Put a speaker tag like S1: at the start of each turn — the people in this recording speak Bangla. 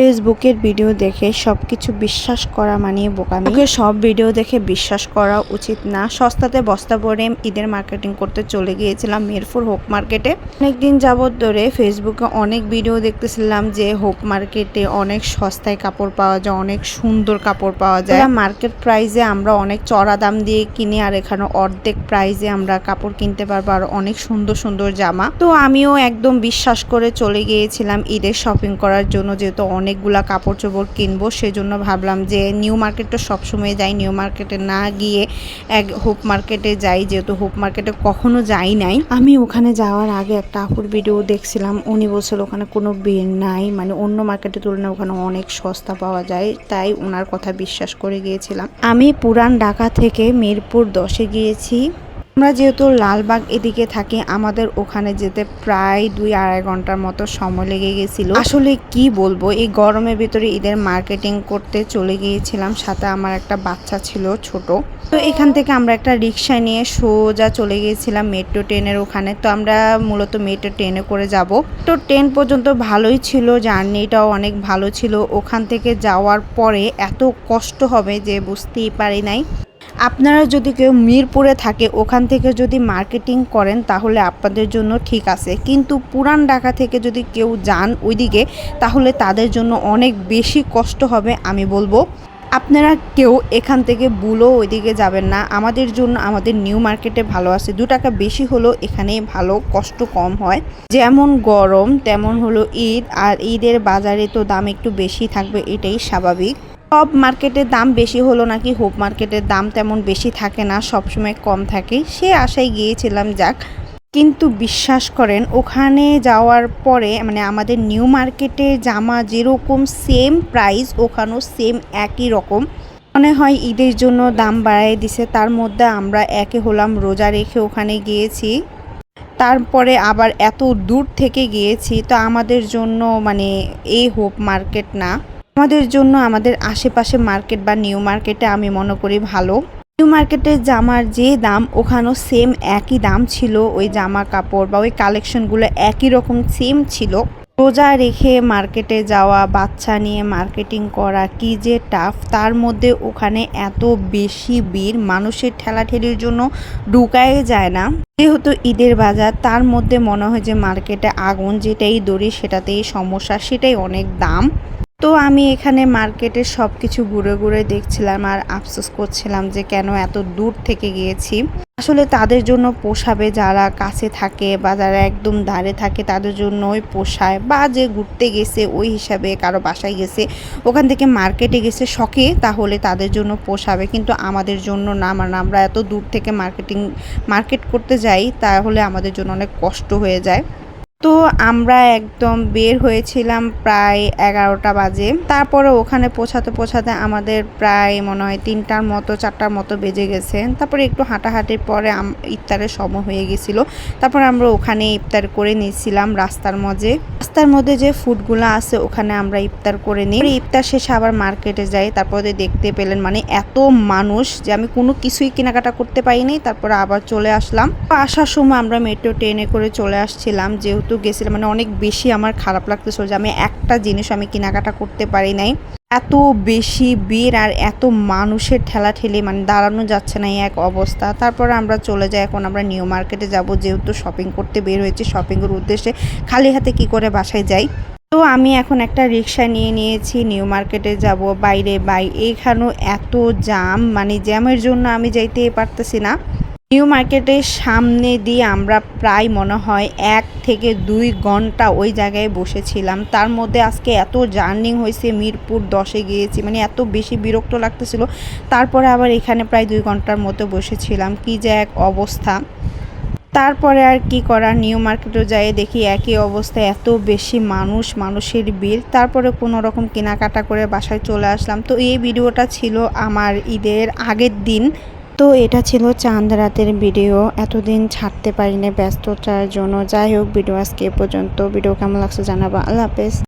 S1: ফেসবুকের ভিডিও দেখে সবকিছু বিশ্বাস করা মানিয়ে বোকামি। সব ভিডিও দেখে বিশ্বাস করা উচিত না। সস্তাতে বস্তা ভরে ঈদের মার্কেটিং করতে চলে গিয়েছিলাম মিরপুর হোপ মার্কেটে। অনেকদিন যাবত ধরে ফেসবুকে অনেক ভিডিও দেখতেছিলাম যে হোপ মার্কেটে অনেক সস্তায় কাপড় পাওয়া যায়, অনেক সুন্দর কাপড় পাওয়া যায়। মার্কেট প্রাইসে আমরা অনেক চড়া দাম দিয়ে কিনি, আর এখানে অর্ধেক প্রাইসে আমরা কাপড় কিনতে পারবো, আর অনেক সুন্দর সুন্দর জামা। তো আমিও একদম বিশ্বাস করে চলে গিয়েছিলাম ঈদের শপিং করার জন্য, যেহেতু অনেকগুলা কাপড় চোপড় কিনবো। সেজন্য ভাবলাম যে নিউ মার্কেট তো সবসময় যাই, নিউ মার্কেটে না গিয়ে হোপ মার্কেটে যাই, যেহেতু হোপ মার্কেটে কখনো যাই নাই। আমি ওখানে যাওয়ার আগে একটা আপুর ভিডিও দেখছিলাম, উনি বলছিল ওখানে কোনো ভিড় নাই, মানে অন্য মার্কেটের তুলনায় ওখানে অনেক সস্তা পাওয়া যায়, তাই ওনার কথা বিশ্বাস করে গিয়েছিলাম। আমি পুরান ঢাকা থেকে মিরপুর 10-এ গিয়েছি। আমরা যেহেতু লালবাগ এদিকে থাকি, আমাদের ওখানে যেতে প্রায় 2-2.5 ঘন্টার মতো সময় লেগে গেছিল। আসলে কি বলবো, এই গরমের ভিতরে ঈদের মার্কেটিং করতে চলে গিয়েছিলাম, সাথে আমার একটা বাচ্চা ছিল ছোট। তো এখান থেকে আমরা একটা রিক্সা নিয়ে সোজা চলে গিয়েছিলাম মেট্রো ট্রেনের ওখানে। তো আমরা মূলত মেট্রো ট্রেনে করে যাব। তো ট্রেন পর্যন্ত ভালোই ছিল, জার্নিটাও অনেক ভালো ছিল। ওখান থেকে যাওয়ার পরে এত কষ্ট হবে যে বুঝতেই পারি নাই। আপনারা যদি কেউ মিরপুরে থাকে, ওখান থেকে যদি মার্কেটিং করেন তাহলে আপনাদের জন্য ঠিক আছে, কিন্তু পুরান ঢাকা থেকে যদি কেউ যান ওইদিকে, তাহলে তাদের জন্য অনেক বেশি কষ্ট হবে। আমি বলবো আপনারা কেউ এখান থেকে বুলো ওইদিকে যাবেন না। আমাদের জন্য আমাদের নিউ মার্কেটে ভালো আছে, 2 টাকা বেশি হলো এখানে ভালো, কষ্ট কম হয়। যেমন গরম তেমন হলো ঈদ, আর ঈদের বাজারে তো দাম একটু বেশি থাকবে, এটাই স্বাভাবিক। সব মার্কেটের দাম বেশি হলো নাকি হোপ মার্কেটের দাম তেমন বেশি থাকে না, সবসময় কম থাকে, সে আশায় গিয়েছিলাম। যাক, কিন্তু বিশ্বাস করেন ওখানে যাওয়ার পরে মানে আমাদের নিউ মার্কেটে জামা যেরকম সেম প্রাইস, ওখানেও সেম একই রকম। মনে হয় ঈদের জন্য দাম বাড়াই দিছে। তার মধ্যে আমরা একে হলাম রোজা রেখে ওখানে গিয়েছি, তারপরে আবার এত দূর থেকে গিয়েছি। তো আমাদের জন্য মানে এই হোপ মার্কেট না, আমাদের জন্য আমাদের আশেপাশে মার্কেট বা নিউ মার্কেটে আমি মনে করি ভালো। নিউ মার্কেটের জামার যে দাম, ওখানেও সেম একই দাম ছিল। ওই জামা কাপড় বা ওই কালেকশনগুলো একই রকম সেম ছিল। রোজা রেখে মার্কেটে যাওয়া, বাচ্চা নিয়ে মার্কেটিং করা কি যে টাফ। তার মধ্যে ওখানে এত বেশি ভিড়, মানুষের ঠেলাঠেলির জন্য ঢুকাই যায় না। যেহেতু ঈদের বাজার, তার মধ্যে মনে হয় যে মার্কেটে আগুন, যেটাই দড়ি সেটাতেই সমস্যা, সেটাই অনেক দাম। তো আমি এখানে মার্কেটে সব কিছু ঘুরে ঘুরে দেখছিলাম আর আফসোস করছিলাম যে কেন এত দূর থেকে গিয়েছি। আসলে তাদের জন্য পোষাবে, যারা কাছে থাকে বা যারা একদম ধারে থাকে তাদের জন্যই পোষায়, বা যে ঘুরতে গেছে ওই হিসাবে, কারো বাসায় গেছে, ওখান থেকে মার্কেটে গেছে শখে, তাহলে তাদের জন্য পোষাবে, কিন্তু আমাদের জন্য না। মানে আমরা এত দূর থেকে মার্কেট করতে যাই, তাহলে আমাদের জন্য অনেক কষ্ট হয়ে যায়। তো আমরা একদম বের হয়েছিলাম প্রায় 11টা বাজে। তারপরে ওখানে পৌঁছাতে আমাদের প্রায় মনে হয় 3টার মতো 4টার মতো বেজে গেছে। তারপরে একটু হাঁটাহাঁটির পরে ইফতারের সময় হয়ে গেছিলো। তারপরে আমরা ওখানে ইফতার করে নিয়েছিলাম রাস্তার মধ্যে যে ফুডগুলো আছে ওখানে আমরা ইফতার করে নিই। ইফতার শেষে আবার মার্কেটে যাই। তারপরে দেখতে পেলেন মানে এত মানুষ যে আমি কোনো কিছুই কেনাকাটা করতে পারিনি। তারপরে আবার চলে আসলাম। আসার সময় আমরা মেট্রো ট্রেনে করে চলে আসছিলাম, যেহেতু গেছিলাম মানে অনেক বেশি আমার খারাপ লাগতেছিল যে আমি একটা জিনিস আমি কেনাকাটা করতে পারি নাই। এত বেশি ভিড় আর এত মানুষের ঠেলাঠেলি, মানে দাঁড়ানো যাচ্ছে না, এই এক অবস্থা। তারপরে আমরা চলে যাই, এখন আমরা নিউ মার্কেটে যাব, যেহেতু শপিং করতে বের হয়েছি। শপিংয়ের উদ্দেশ্যে খালি হাতে কি করে বাসায় যাই। তো আমি এখন একটা রিক্সা নিয়ে নিয়েছি, নিউ মার্কেটে যাব। বাইরে এইখানেও এত জ্যাম, মানে জ্যামের জন্য আমি যাইতেই পারতেছি না। নিউ মার্কেটের সামনে দিয়ে আমরা প্রায় মনে হয় 1 থেকে 2 ঘন্টা ওই জায়গায় বসেছিলাম। তার মধ্যে আজকে এত জার্নি হয়েছে, মিরপুর 10-এ গিয়েছি, মানে এত বেশি বিরক্ত লাগতেছিল। তারপরে আবার এখানে প্রায় 2 ঘন্টার মতো বসেছিলাম, কি যে এক অবস্থা। তারপরে আর কি করা, নিউ মার্কেটে যাই দেখি একই অবস্থা, এত বেশি মানুষের ভিড়। তারপরে কোনো রকম কেনাকাটা করে বাসায় চলে আসলাম। তো এই ভিডিওটা ছিল আমার ঈদের আগের দিন। তো এটা ছিল চাঁদ রাতের ভিডিও, এতদিন ছাড়তে পারিনি ব্যস্ততার জন্য। যাই হোক, ভিডিও আজকে এ পর্যন্ত। ভিডিও কেমন লাগছে জানাবা। আল্লাহ হাফেজ।